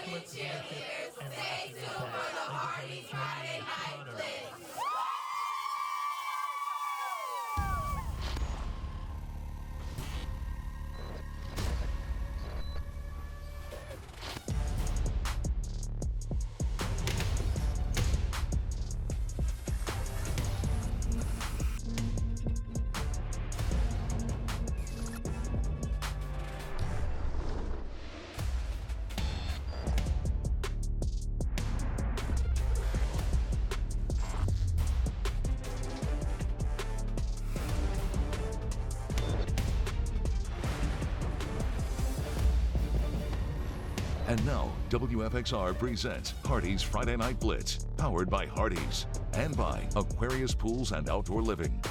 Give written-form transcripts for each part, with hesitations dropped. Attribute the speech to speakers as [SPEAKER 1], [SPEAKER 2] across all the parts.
[SPEAKER 1] Blitz cheerleaders, stay tuned for the Hardee Friday Night Blitz.
[SPEAKER 2] And now, WFXR presents Hardee's Friday Night Blitz, powered by Hardee's and by Aquarius Pools and Outdoor Living.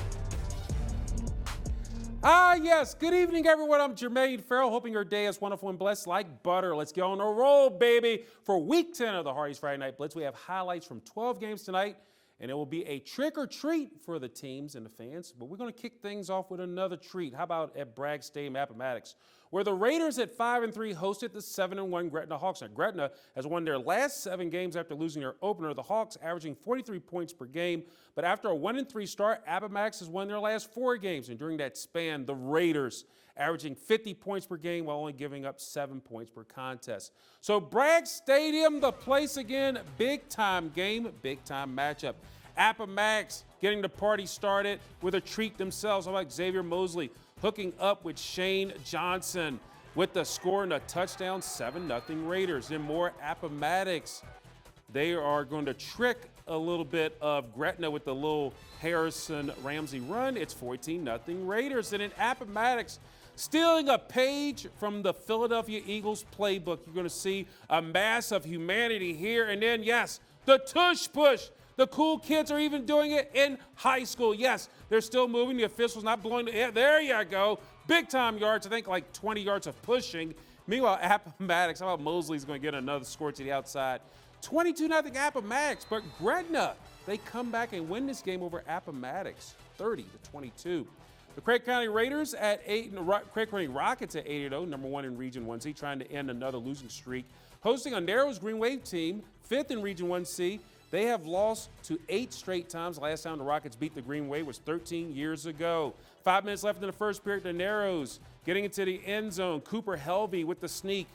[SPEAKER 3] Yes. Good evening, everyone. I'm Jermaine Ferrell, hoping your day is wonderful and blessed like butter. Let's get on a roll, baby. For week 10 of the Hardee's Friday Night Blitz, we have highlights from 12 games tonight, and it will be a trick or treat for the teams and the fans. But we're going to kick things off with another treat. How about at Bragg Stadium, Appomattox, where the Raiders at 5-3 hosted the 7-1 Gretna Hawks. Now, Gretna has won their last 7 games after losing their opener. The Hawks averaging 43 points per game. But after a 1-3 start, Appomattox has won their last 4 games. And during that span, the Raiders averaging 50 points per game while only giving up 7 points per contest. So Bragg Stadium, the place again, big-time game, big-time matchup. Appomattox getting the party started with a treat themselves. How about Xavier Mosley hooking up with Shane Johnson with the score and a touchdown, 7-0 Raiders. And more Appomattox. They are going to trick a little bit of Gretna with the little Harrison Ramsey run. It's 14-0 Raiders. And in Appomattox, stealing a page from the Philadelphia Eagles playbook, you're going to see a mass of humanity here. And then, yes, the tush push. The cool kids are even doing it in high school. Yes, they're still moving. The officials not blowing the air. There you go. Big time yards. I think like 20 yards of pushing. Meanwhile, Appomattox, how about Mosley's going to get another score to the outside. 22-0 Appomattox, but Gretna, they come back and win this game over Appomattox, 30-22. The Craig County Raiders at 8, and the Craig County Rockets at 8-0, number 1 in Region 1C, trying to end another losing streak. Hosting a Narrows Green Wave team, 5th in Region 1C. They have lost to 8 straight times. Last time the Rockets beat the Green Wave was 13 years ago. 5 minutes left in the first period. The Narrows getting into the end zone. Cooper Helvey with the sneak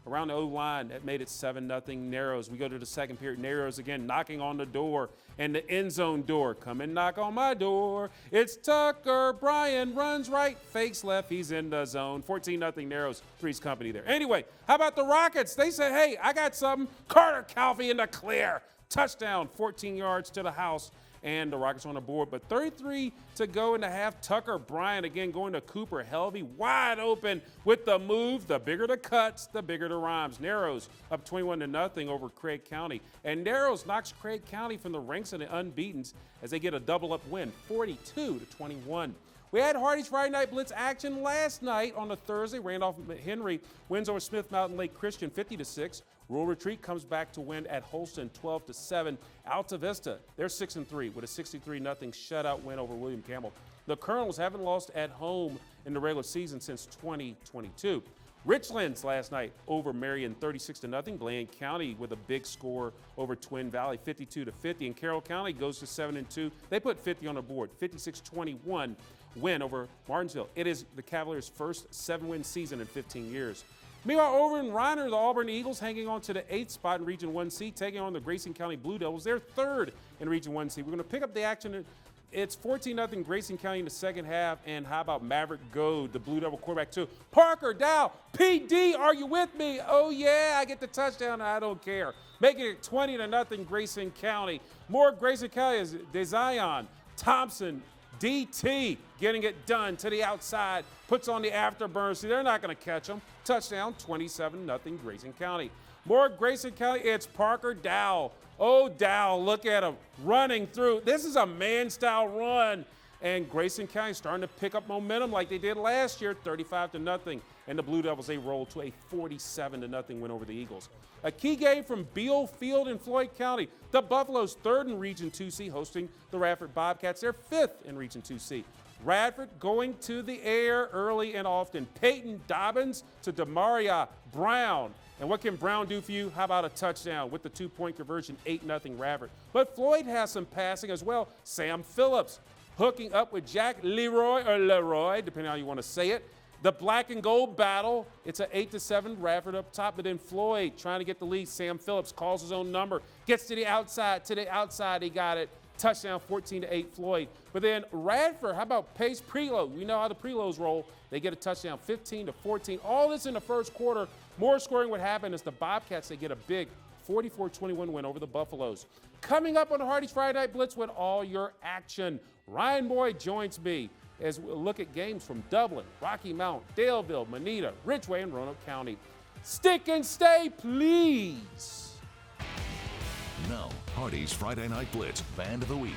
[SPEAKER 3] around the O-line. That made it 7-0 Narrows. We go to the second period. Narrows again knocking on the door and the end zone door. Come and knock on my door. It's Tucker. Brian runs right, fakes left. He's in the zone. 14-0 Narrows. Three's company there. Anyway, how about the Rockets? They said, hey, I got something. Carter Calfee in the clear. Touchdown, 14 yards to the house, and the Rockets on the board. But 33 to go in the half. Tucker Bryant again going to Cooper Helvey, wide open with the move. The bigger the cuts, the bigger the rhymes. Narrows up 21-0 over Craig County. And Narrows knocks Craig County from the ranks of the unbeatens as they get a double-up win, 42-21. We had Hardee's Friday Night Blitz action last night on a Thursday. Randolph Henry wins over Smith Mountain Lake Christian 50-6. Rural Retreat comes back to win at Holston 12-7. Alta Vista, they're 6-3 with a 63-0 shutout win over William Campbell. The Colonels haven't lost at home in the regular season since 2022. Richlands last night over Marion 36-0. Bland County with a big score over Twin Valley 52-50. And Carroll County goes to 7-2. They put 50 on the board, 56-21 win over Martinsville. It is the Cavaliers' first 7-win season in 15 years. Meanwhile, over in Reiner, the Auburn Eagles hanging on to the 8th spot in Region 1C, taking on the Grayson County Blue Devils. They're 3rd in Region 1C. We're going to pick up the action. It's 14-0 Grayson County in the second half. And how about Maverick Goad, the Blue Devil quarterback, too? Parker Dow, PD, are you with me? Oh, yeah, I get the touchdown. I don't care. Making it 20-0 Grayson County. More Grayson County is Dezion Thompson, DT getting it done to the outside, puts on the afterburner. See, they're not going to catch him. Touchdown, 27-0 Grayson County. More Grayson County, it's Parker Dow. Oh, Dow, look at him running through. This is a man-style run. And Grayson County starting to pick up momentum like they did last year, 35-0. And the Blue Devils, they roll to a 47-0 win over the Eagles. A key game from Beale Field in Floyd County. The Buffaloes 3rd in Region 2C hosting the Radford Bobcats. They're 5th in Region 2C. Radford going to the air early and often. Peyton Dobbins to Demaria Brown. And what can Brown do for you? How about a touchdown with the 2-point conversion, 8-0 Radford. But Floyd has some passing as well. Sam Phillips hooking up with Jack Leroy, depending on how you want to say it. The black and gold battle, it's an 8-7 Radford up top, but then Floyd trying to get the lead. Sam Phillips calls his own number, gets to the outside, he got it. Touchdown, 14-8 Floyd. But then Radford, how about Pace Preload? We know how the preloads roll. They get a touchdown, 15-14. All this in the first quarter. More scoring would happen as the Bobcats, they get a big 44-21 win over the Buffaloes. Coming up on the Hardee's Friday Night Blitz with all your action, Ryan Moye joins me as we look at games from Dublin, Rocky Mount, Daleville, Moneta, Ridgeway, and Roanoke County. Stick and stay, please.
[SPEAKER 2] Now, Hardee's Friday Night Blitz Band of the Week.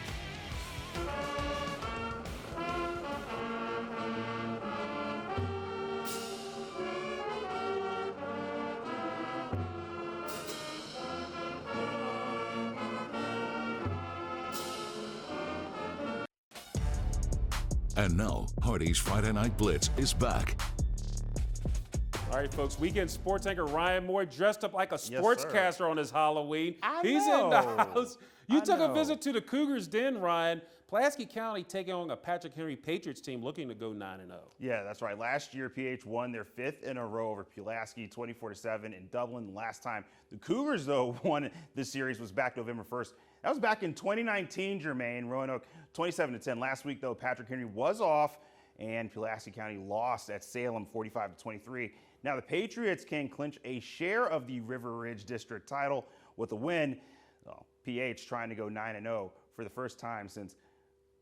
[SPEAKER 2] And now, Hardee's Friday Night Blitz is back.
[SPEAKER 3] All right, folks, weekend sports anchor Ryan Moye dressed up like a sportscaster on his Halloween. He's in the house. You took a visit to the Cougars' den, Ryan. Pulaski County taking on a Patrick Henry Patriots team looking to go 9-0.
[SPEAKER 4] Yeah, that's right. Last year, PH won their 5th in a row over Pulaski, 24-7 in Dublin. Last time the Cougars, though, won this series was back November 1st. That was back in 2019, Jermaine. Roanoke, 27-10. Last week, though, Patrick Henry was off, and Pulaski County lost at Salem, 45-23. Now the Patriots can clinch a share of the River Ridge District title with a win. PH trying to go 9-0 for the first time since,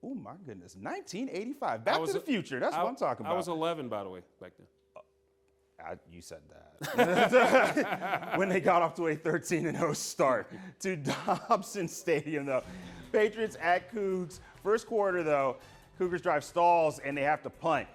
[SPEAKER 4] oh my goodness, 1985. Back to the future. That's what I'm talking about.
[SPEAKER 3] I was 11, by the way, back then.
[SPEAKER 4] You said that. When they got off to a 13-0 start to Dobson Stadium, though. Patriots at Cougs. First quarter, though, Cougars drive stalls, and they have to punt.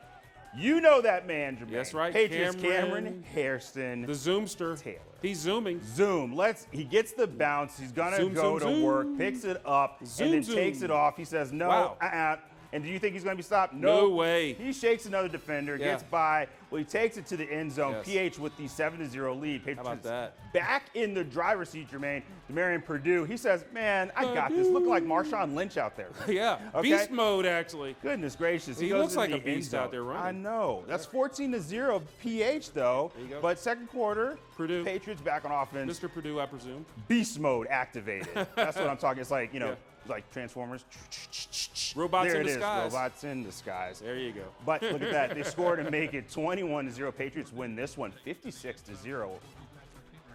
[SPEAKER 4] You know that man, Jermaine.
[SPEAKER 3] That's right.
[SPEAKER 4] Patriots, Cameron Hairston.
[SPEAKER 3] The Zoomster.
[SPEAKER 4] Taylor.
[SPEAKER 3] He's zooming.
[SPEAKER 4] Zoom. He gets the bounce. He's going to go to work, picks it up, and then takes it off. He says, no, And do you think he's going to be stopped?
[SPEAKER 3] No way.
[SPEAKER 4] He shakes another defender, gets by. Well, he takes it to the end zone. PH with the 7-0 lead. Patriots
[SPEAKER 3] How about that?
[SPEAKER 4] Back in the driver's seat, Jermaine. Miriam Purdue. He says, man, I got this. Look like Marshawn Lynch out there.
[SPEAKER 3] Yeah.
[SPEAKER 4] Okay?
[SPEAKER 3] Beast mode, actually.
[SPEAKER 4] Goodness gracious.
[SPEAKER 3] He
[SPEAKER 4] goes
[SPEAKER 3] looks like a
[SPEAKER 4] the end
[SPEAKER 3] beast
[SPEAKER 4] zone.
[SPEAKER 3] out there running.
[SPEAKER 4] I know. That's 14-0 PH, though.
[SPEAKER 3] There you go.
[SPEAKER 4] But second quarter,
[SPEAKER 3] Purdue.
[SPEAKER 4] Patriots back on offense.
[SPEAKER 3] Mr. Purdue, I presume.
[SPEAKER 4] Beast mode activated. That's what I'm talking. It's like, like Transformers.
[SPEAKER 3] Robots
[SPEAKER 4] there
[SPEAKER 3] in
[SPEAKER 4] it is.
[SPEAKER 3] disguise.
[SPEAKER 4] Robots in disguise.
[SPEAKER 3] There you go.
[SPEAKER 4] But look at that. They scored to make it 21-0. Patriots win this one 56-0.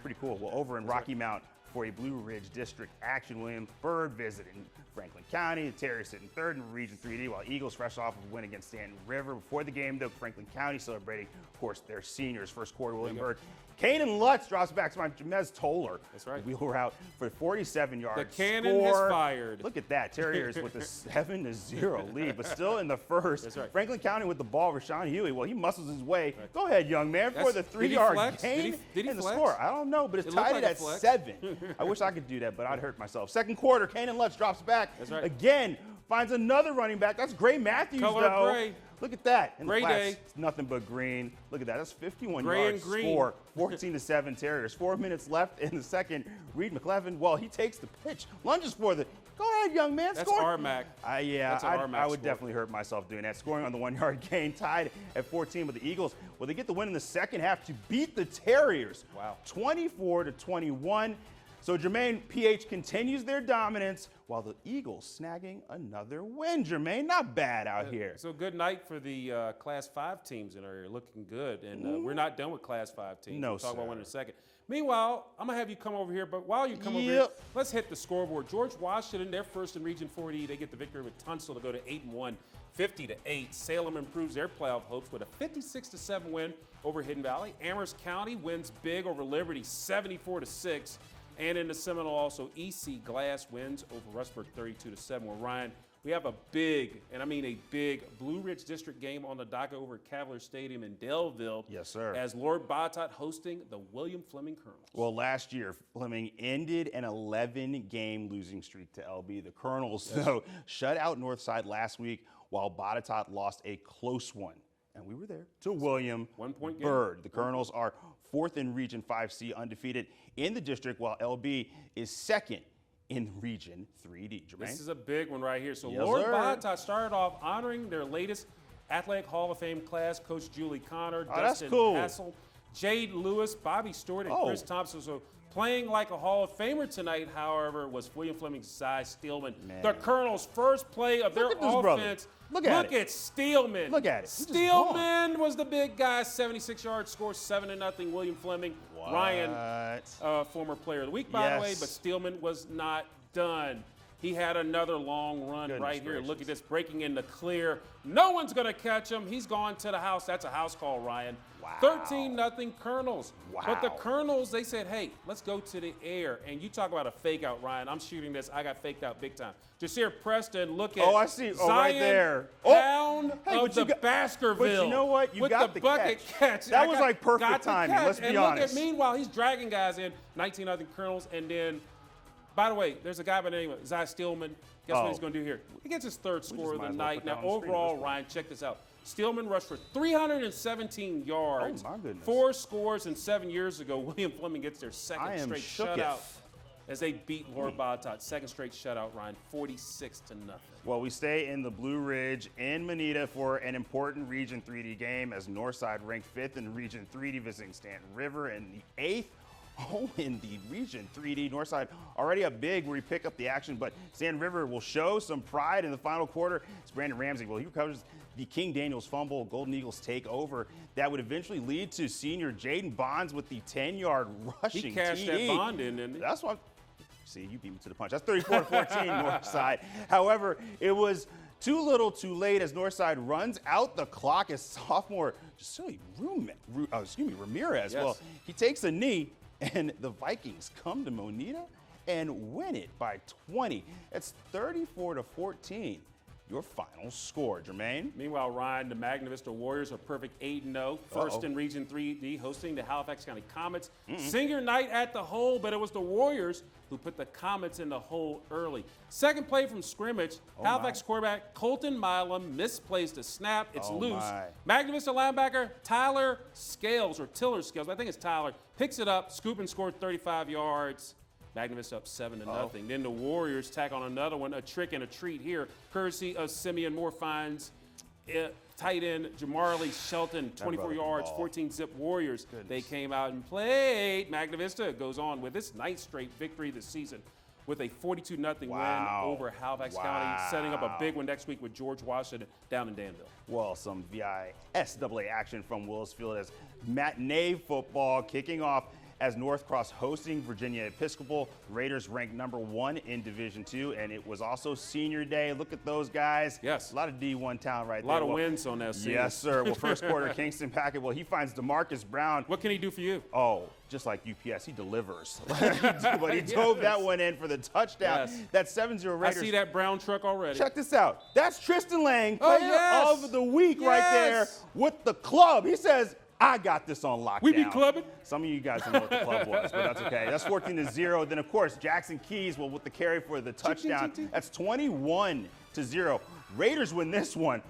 [SPEAKER 4] Pretty cool. Well, over in Rocky Mount for a Blue Ridge District action, William Byrd visiting Franklin County. The Terriers sitting third in Region 3D, while Eagles fresh off of a win against Stanton River. Before the game, though, Franklin County celebrating, of course, their seniors. First quarter, William Byrd. Kanan Lutz drops back to my Jamez Toller.
[SPEAKER 3] That's right.
[SPEAKER 4] We were out for 47 yards.
[SPEAKER 3] The cannon has fired.
[SPEAKER 4] Look at that. Terriers with a 7-0 lead, but still in the first.
[SPEAKER 3] That's right.
[SPEAKER 4] Franklin County with the ball. Rashawn Huey, well, he muscles his way. Right. Go ahead, young man, for the 3-yard gain
[SPEAKER 3] did he
[SPEAKER 4] and the
[SPEAKER 3] flex?
[SPEAKER 4] score. I don't know, but it's tied at 7. I wish I could do that, but I'd hurt myself. Second quarter, Kanan Lutz drops back.
[SPEAKER 3] That's right.
[SPEAKER 4] Again, finds another running back. That's Gray Matthews,
[SPEAKER 3] Color
[SPEAKER 4] though.
[SPEAKER 3] gray.
[SPEAKER 4] Look at that. In
[SPEAKER 3] Gray
[SPEAKER 4] the flats,
[SPEAKER 3] day.
[SPEAKER 4] it's nothing but green. Look at that. That's 51
[SPEAKER 3] Gray
[SPEAKER 4] yards
[SPEAKER 3] and green.
[SPEAKER 4] score. 14-7 Terriers. 4 minutes left in the second. Reed McClevin, well, he takes the pitch. Lunges for the. Go ahead, young man.
[SPEAKER 3] That's
[SPEAKER 4] score.
[SPEAKER 3] RMAC.
[SPEAKER 4] Yeah,
[SPEAKER 3] RMAC
[SPEAKER 4] I would
[SPEAKER 3] score.
[SPEAKER 4] definitely hurt myself doing that. Scoring on the 1-yard gain, tied at 14 with the Eagles. Well, they get the win in the second half to beat the Terriers.
[SPEAKER 3] Wow.
[SPEAKER 4] 24-21. So Jermaine, PH continues their dominance while the Eagles snagging another win. Jermaine, not bad out here.
[SPEAKER 3] So good night for the Class 5 teams in our area, looking good. And we're not done with Class 5 teams.
[SPEAKER 4] No,
[SPEAKER 3] We'll talk
[SPEAKER 4] sir.
[SPEAKER 3] about one in a second. Meanwhile, I'm going to have you come over here. But while you come over here, let's hit the scoreboard. George Washington, they're first in Region 4D. They get the victory with Tunstall to go to 8-1, 50-8. Salem improves their playoff hopes with a 56-7 win over Hidden Valley. Amherst County wins big over Liberty, 74-6. And in the Seminole, also, EC Glass wins over Rustburg 32-7. Well, Ryan, we have a big, and I mean a big, Blue Ridge District game on the docket over at Cavalier Stadium in Daleville.
[SPEAKER 4] Yes, sir.
[SPEAKER 3] As Lord Batot hosting the William Fleming Colonels.
[SPEAKER 4] Well, last year, Fleming ended an 11-game losing streak to LB. The Colonels, though, shut out Northside last week. while Botetourt lost a close one, and we were there, to William
[SPEAKER 3] 1 point game.
[SPEAKER 4] Byrd. The Colonels are 4th in Region 5C, undefeated in the district, while LB is 2nd in Region 3D. Jermaine?
[SPEAKER 3] This is a big one right here. So
[SPEAKER 4] Yes,
[SPEAKER 3] Lord
[SPEAKER 4] sir.
[SPEAKER 3] Botetourt started off honoring their latest Athletic Hall of Fame class, Coach Julie Connor,
[SPEAKER 4] Oh, that's
[SPEAKER 3] Dustin
[SPEAKER 4] cool.
[SPEAKER 3] Hassel, Jade Lewis, Bobby Stewart, and
[SPEAKER 4] Oh.
[SPEAKER 3] Chris Thompson. So playing like a Hall of Famer tonight, however, was William Fleming's Zy Steelman.
[SPEAKER 4] Man.
[SPEAKER 3] The Colonels' first play of their
[SPEAKER 4] Look at this brother.
[SPEAKER 3] offense.
[SPEAKER 4] Look at it.
[SPEAKER 3] Steelman.
[SPEAKER 4] Look at it. He's just
[SPEAKER 3] Steelman was the big guy, 76 yards, score 7-0. William Fleming. Ryan, former player of the week, by the way,
[SPEAKER 4] Yes.
[SPEAKER 3] but Steelman was not done. He had another long run
[SPEAKER 4] Goodness
[SPEAKER 3] right here.
[SPEAKER 4] gracious.
[SPEAKER 3] Look at this, breaking in the clear. No one's going to catch him. He's gone to the house. That's a house call, Ryan.
[SPEAKER 4] Wow.
[SPEAKER 3] 13-0 Colonels. But the
[SPEAKER 4] Wow.
[SPEAKER 3] Colonels, they said, hey, let's go to the air. And you talk about a fake out, Ryan. I'm shooting this. I got faked out big time. Jasir Preston, look at
[SPEAKER 4] I see. Oh, right
[SPEAKER 3] Zion
[SPEAKER 4] there.
[SPEAKER 3] Pound
[SPEAKER 4] Hey,
[SPEAKER 3] of
[SPEAKER 4] but you
[SPEAKER 3] the
[SPEAKER 4] got-
[SPEAKER 3] Baskerville.
[SPEAKER 4] but you know what? You
[SPEAKER 3] with
[SPEAKER 4] got
[SPEAKER 3] the
[SPEAKER 4] the
[SPEAKER 3] bucket catch.
[SPEAKER 4] That
[SPEAKER 3] I
[SPEAKER 4] was
[SPEAKER 3] got-
[SPEAKER 4] like perfect
[SPEAKER 3] got the
[SPEAKER 4] timing.
[SPEAKER 3] catch.
[SPEAKER 4] Let's be
[SPEAKER 3] and
[SPEAKER 4] honest.
[SPEAKER 3] Look at, meanwhile, he's dragging guys in. 19-0 Colonels. And then, by the way, there's a guy by the name of Zy Steelman. Guess what he's going to do here? He gets his third score of
[SPEAKER 4] might
[SPEAKER 3] the
[SPEAKER 4] as well
[SPEAKER 3] night.
[SPEAKER 4] put
[SPEAKER 3] Now,
[SPEAKER 4] that on the screen at
[SPEAKER 3] overall,
[SPEAKER 4] this point.
[SPEAKER 3] Ryan, check this out. Steelman rushed for 317 yards.
[SPEAKER 4] Oh, my goodness.
[SPEAKER 3] 4 scores, and 7 years ago, William Fleming gets their
[SPEAKER 4] I
[SPEAKER 3] second
[SPEAKER 4] am
[SPEAKER 3] straight
[SPEAKER 4] shooketh.
[SPEAKER 3] shutout as they beat Lord Botetourt. Second straight shutout, Ryan, 46-0.
[SPEAKER 4] Well, we stay in the Blue Ridge in Manita for an important Region 3D game as Northside ranked 5th in Region 3D, visiting Stanton River, and the 8th home in the Region 3D. Northside already up big where we pick up the action, but Stanton River will show some pride in the final quarter. It's Brandon Ramsey. Well, he recovers the King Daniels fumble. Golden Eagles take over. That would eventually lead to senior Jaden Bonds with the 10-yard rushing
[SPEAKER 3] He cashed
[SPEAKER 4] TD.
[SPEAKER 3] that bond in, didn't he?
[SPEAKER 4] That's what. See, you beat me to the punch. That's 34-14 Northside. However, it was too little too late as Northside runs out the clock as sophomore Ramirez.
[SPEAKER 3] Yes.
[SPEAKER 4] Well, he takes a knee, and the Vikings come to Monita and win it by 20. It's 34-14. Your final score, Jermaine.
[SPEAKER 3] Meanwhile, Ryan, the Magna Vista Warriors are perfect 8-0, first in Region 3D, hosting the Halifax County Comets. Senior night at the hole, but it was the Warriors who put the Comets in the hole early. Second play from scrimmage, Halifax quarterback Colton Milam misplays the snap. It's loose.
[SPEAKER 4] my.
[SPEAKER 3] Magna Vista linebacker Tyler Scales, or Tiller Scales, I think it's Tyler, picks it up, scoop and scored 35 yards. Magna Vista up 7-0. Then the Warriors tack on another one, a trick and a treat here, courtesy of Simeon Moore finds tight end Jamarlee Shelton, 24
[SPEAKER 4] brother can
[SPEAKER 3] yards,
[SPEAKER 4] ball.
[SPEAKER 3] 14-zip Warriors.
[SPEAKER 4] Goodness.
[SPEAKER 3] They came out and played. Magna Vista goes on with its 9th straight victory this season with a 42-0
[SPEAKER 4] Wow.
[SPEAKER 3] win over Halifax County, setting up a big one next week with George Washington down in Danville.
[SPEAKER 4] Well, some VISAA action from Willisfield as matinee football kicking off as North Cross hosting Virginia Episcopal. Raiders ranked #1 in Division II, and it was also senior day. Look at those guys.
[SPEAKER 3] Yes.
[SPEAKER 4] A lot of D1 talent right
[SPEAKER 3] A
[SPEAKER 4] there.
[SPEAKER 3] lot of wins on that season.
[SPEAKER 4] Yes, sir. Well, first quarter, Kingston Packett, well, he finds DeMarcus Brown.
[SPEAKER 3] What can he do for you?
[SPEAKER 4] Oh, just like UPS, he delivers. But he dove that one in for the touchdown.
[SPEAKER 3] Yes.
[SPEAKER 4] That 7-0
[SPEAKER 3] I
[SPEAKER 4] Raiders.
[SPEAKER 3] see that brown truck already.
[SPEAKER 4] Check this out. That's Tristan Lang,
[SPEAKER 3] Oh,
[SPEAKER 4] player
[SPEAKER 3] yes.
[SPEAKER 4] of the week right there
[SPEAKER 3] Yes.
[SPEAKER 4] with the club. He says, I got this on lockdown.
[SPEAKER 3] We be clubbing.
[SPEAKER 4] Some of you guys don't know what the club was, but that's okay. That's 14-0. Then, of course, Jackson Keys will with the carry for the touchdown. That's 21-0. Raiders win this one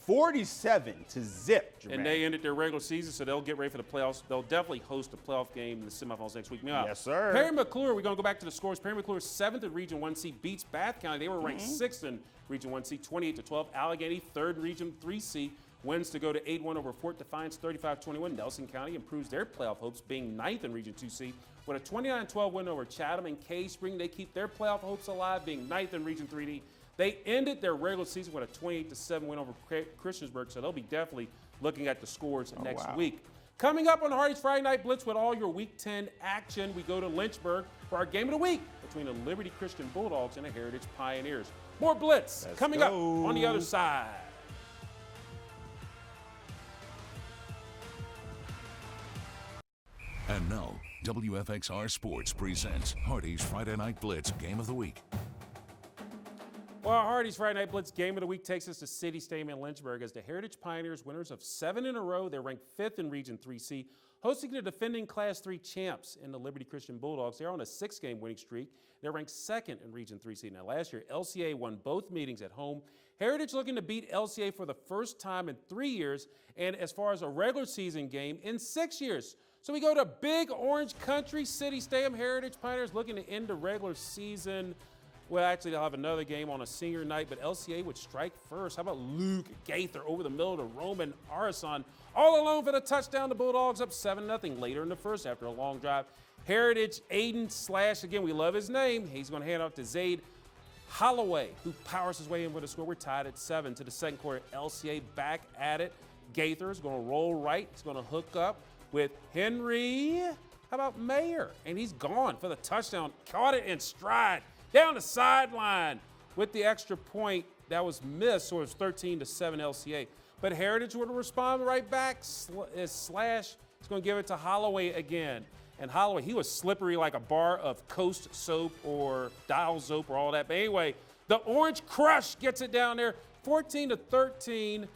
[SPEAKER 4] 47-zip. Jermaine.
[SPEAKER 3] And they ended their regular season, so they'll get ready for the playoffs. They'll definitely host a playoff game in the semifinals next week. Meanwhile,
[SPEAKER 4] Yes, sir.
[SPEAKER 3] Perry McClure, we're going to go back to the scores. Perry McClure, 7th in Region 1C, beats Bath County. They were ranked 6th in Region 1C, 28-12. Allegheny, 3rd in Region 3C, wins to go to 8-1 over Fort Defiance, 35-21. Nelson County improves their playoff hopes, being 9th in Region 2C. With a 29-12 win over Chatham and K-Spring, they keep their playoff hopes alive, being 9th in Region 3D. They ended their regular season with a 28-7 win over Christiansburg, so they'll be definitely looking at the scores next week. Coming up on Hardee's Friday Night Blitz with all your Week 10 action, we go to Lynchburg for our game of the week between the Liberty Christian Bulldogs and the Heritage Pioneers. More Blitz coming up on the other side.
[SPEAKER 2] And now, WFXR Sports presents Hardee's Friday Night Blitz Game of the Week.
[SPEAKER 3] Well, our Hardee's Friday Night Blitz game of the week takes us to City Stadium in Lynchburg as the Heritage Pioneers, winners of 7 in a row. They're ranked 5th in Region 3C, hosting the defending Class 3 champs in the Liberty Christian Bulldogs. They're on a 6-game winning streak. They're ranked 2nd in Region 3C. Now, last year, LCA won both meetings at home. Heritage looking to beat LCA for the first time in 3 years, and as far as a regular season game, in 6 years. So we go to Big Orange Country, City Stadium. Heritage Pioneers looking to end the regular season. Well, actually, they'll have another game on a senior night, but LCA would strike first. How about Luke Gaither over the middle to Roman Arison, all alone for the touchdown. The Bulldogs up 7-0 later in the first after a long drive. Heritage, Aiden Slash, again, we love his name. He's going to hand off to Zaid Holloway, who powers his way in with a score. We're tied at 7 to the second quarter. LCA back at it. Gaither is going to roll right. He's going to hook up with Henry. How about Mayer? And he's gone for the touchdown. Caught it in stride. Down the sideline with the extra point that was missed, so it was 13-7 LCA. But Heritage would respond right back. Slash is going to give it to Holloway again. And Holloway, he was slippery like a bar of Coast soap or Dial soap or all that. But anyway, the Orange Crush gets it down there, 14-13.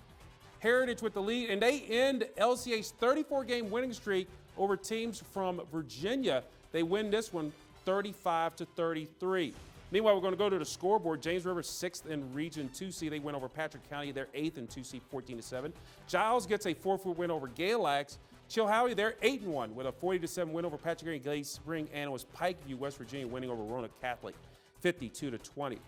[SPEAKER 3] Heritage with the lead, and they end LCA's 34-game winning streak over teams from Virginia. They win this one 35-33. Meanwhile, we're going to go to the scoreboard. James River 6th in Region 2C. They win over Patrick County. They're 8th in 2C, 14-7. Giles gets a 4-foot win over Galax. Chilhowie, they're 8-1 with a 40-7 win over Patrick County, Glade Spring, and it was Pikeview, West Virginia, winning over Roanoke Catholic, 52-20.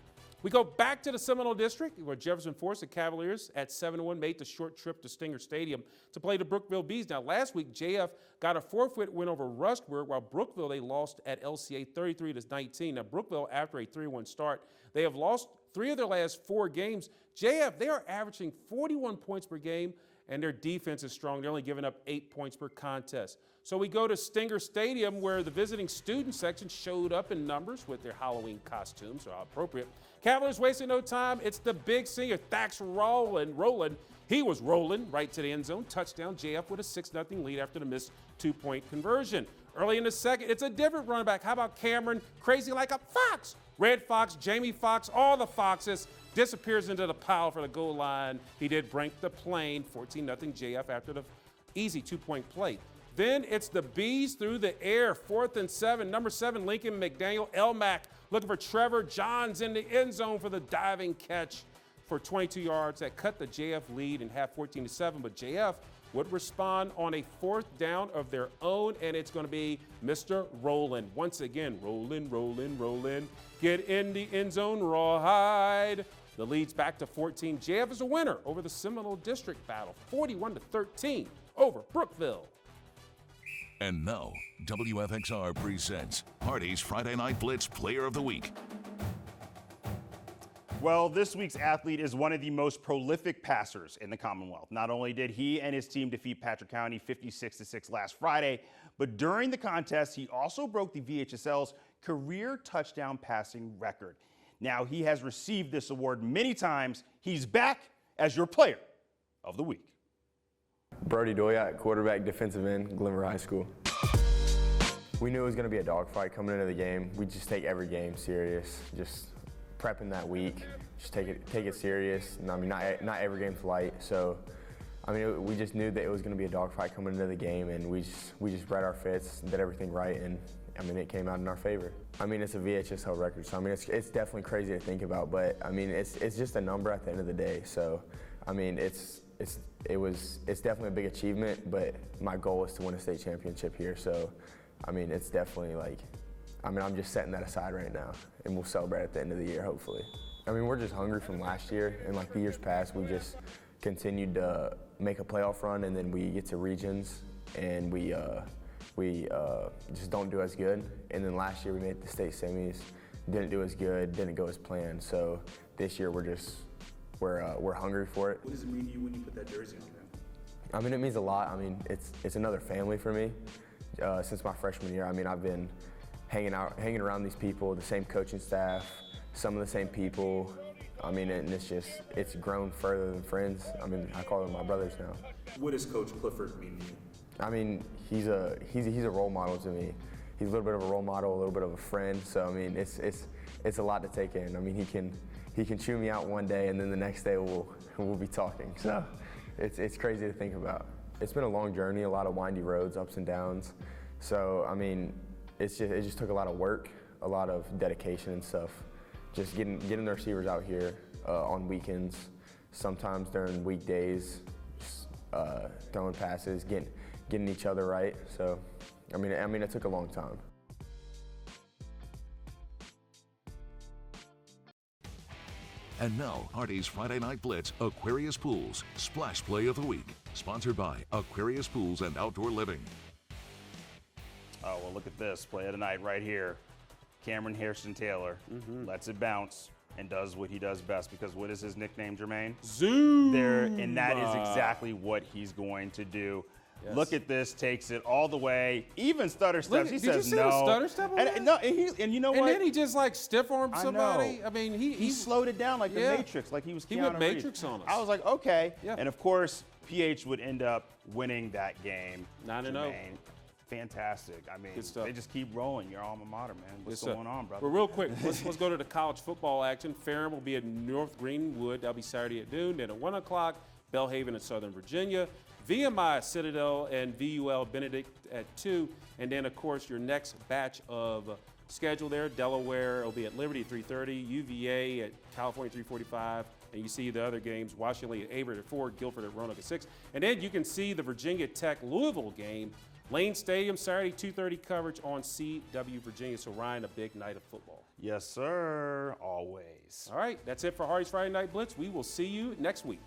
[SPEAKER 3] We go back to the Seminole District, where Jefferson Forest, the Cavaliers, at 7-1, made the short trip to Stinger Stadium to play the Brookville Bees. Now, last week, JF got a 4-foot win over Rustburg, while Brookville, they lost at LCA 33-19. Now, Brookville, after a 3-1 start, they have lost 3 of their last 4 games. JF, they are averaging 41 points per game, and their defense is strong. They're only giving up 8 points per contest. So we go to Stinger Stadium, where the visiting student section showed up in numbers with their Halloween costumes, so how appropriate. Cavaliers wasting no time. It's the big senior, Thax rolling. He was rolling right to the end zone. Touchdown, JF with a 6-0 lead after the missed 2-point conversion. Early in the second, it's a different running back. How about Cameron? Crazy like a fox. Red Fox, Jamie Fox, all the Foxes. Disappears into the pile for the goal line. He did break the plane, 14-0 JF after the easy 2-point play. Then it's the Bees through the air, 4th and 7. Number 7, Lincoln McDaniel, Elmack looking for Trevor Johns in the end zone for the diving catch for 22 yards that cut the JF lead in half, 14-7. But JF would respond on a 4th down of their own, and it's going to be Mr. Roland. Once again, rolling. Get in the end zone, rawhide. The lead's back to 14. JF is a winner over the Seminole District battle, 41-13 over Brookville.
[SPEAKER 2] And now, WFXR presents Hardee's Friday Night Blitz Player of the Week.
[SPEAKER 4] Well, this week's athlete is one of the most prolific passers in the Commonwealth. Not only did he and his team defeat Patrick County 56-6 last Friday, but during the contest, he also broke the VHSL's career touchdown passing record. Now, he has received this award many times. He's back as your Player of the Week.
[SPEAKER 5] Brody Doyat, quarterback, defensive end, Glimmer High School. We knew it was going to be a dogfight coming into the game. We just take every game serious. Just prepping that week, just take it serious. And, I mean, not every game's light. So, I mean, we just knew that it was going to be a dogfight coming into the game, and we just bred our fits, did everything right, and I mean, it came out in our favor. I mean, it's a VHSL record, so I mean, it's definitely crazy to think about, but I mean, it's just a number at the end of the day. So, I mean, it's definitely a big achievement, but my goal is to win a state championship here. So, I mean, it's definitely like, I mean, I'm just setting that aside right now, and we'll celebrate at the end of the year, hopefully. I mean, we're just hungry from last year, and like the years past, we just continued to make a playoff run, and then we get to regions, and we just don't do as good. And then last year we made the state semis, didn't do as good, didn't go as planned. So this year we're hungry for it.
[SPEAKER 4] What does it mean to you when you put that jersey on, man?
[SPEAKER 5] I mean, it means a lot. I mean, it's another family for me. Since my freshman year, I mean, I've been hanging around these people, the same coaching staff, some of the same people. I mean, and it's grown further than friends. I mean, I call them my brothers now.
[SPEAKER 4] What does Coach Clifford mean to you?
[SPEAKER 5] I mean, he's a role model to me. He's a little bit of a role model, a little bit of a friend. So I mean, it's a lot to take in. I mean, he can chew me out one day, and then the next day we'll be talking. So it's crazy to think about. It's been a long journey, a lot of windy roads, ups and downs. So I mean, it just took a lot of work, a lot of dedication and stuff. Just getting the receivers out here on weekends, sometimes during weekdays, just, throwing passes, getting each other right. So I mean, it took a long time.
[SPEAKER 2] And now, Hardee's Friday Night Blitz Aquarius Pools Splash Play of the Week, sponsored by Aquarius Pools and Outdoor Living.
[SPEAKER 4] Oh, well, look at this play of the night right here. Cameron Hairston-Taylor lets it bounce and does what he does best, because what is his nickname, Jermaine?
[SPEAKER 3] Zoom.
[SPEAKER 4] There, and that is exactly what he's going to do.
[SPEAKER 3] Yes.
[SPEAKER 4] Look at this, takes it all the way, even stutter steps. He
[SPEAKER 3] Did
[SPEAKER 4] says
[SPEAKER 3] you see
[SPEAKER 4] no.
[SPEAKER 3] the stutter step on that?
[SPEAKER 4] And you know
[SPEAKER 3] And
[SPEAKER 4] what?
[SPEAKER 3] then he just like stiff armed somebody.
[SPEAKER 4] know.
[SPEAKER 3] I mean,
[SPEAKER 4] he slowed it down like
[SPEAKER 3] Yeah.
[SPEAKER 4] the Matrix, like he was
[SPEAKER 3] He
[SPEAKER 4] Keanu
[SPEAKER 3] went
[SPEAKER 4] Reeves.
[SPEAKER 3] Matrix on us.
[SPEAKER 4] I was like, okay.
[SPEAKER 3] Yeah.
[SPEAKER 4] And of course, PH would end up winning that game.
[SPEAKER 3] 9-0.
[SPEAKER 4] Jermaine, fantastic. I mean,
[SPEAKER 3] Good stuff.
[SPEAKER 4] they just keep rolling. Your alma mater, man. What's
[SPEAKER 3] Good stuff.
[SPEAKER 4] going on, brother?
[SPEAKER 3] Well, real quick, let's go to the college football action. Ferrell will be at North Greenwood. That'll be Saturday at noon. Then at 1 o'clock, Belhaven at Southern Virginia. VMI, Citadel, and VUL Benedict at 2. And then, of course, your next batch of schedule there, Delaware will be at Liberty at 3:30, UVA at California 3:45, and you see the other games, Washington at Avery at 4, Guilford at Roanoke at 6. And then you can see the Virginia Tech Louisville game, Lane Stadium, Saturday 2:30 coverage on CW Virginia. So, Ryan, a big night of football.
[SPEAKER 4] Yes, sir. Always.
[SPEAKER 3] All right, that's it for Hardee's Friday Night Blitz. We will see you next week.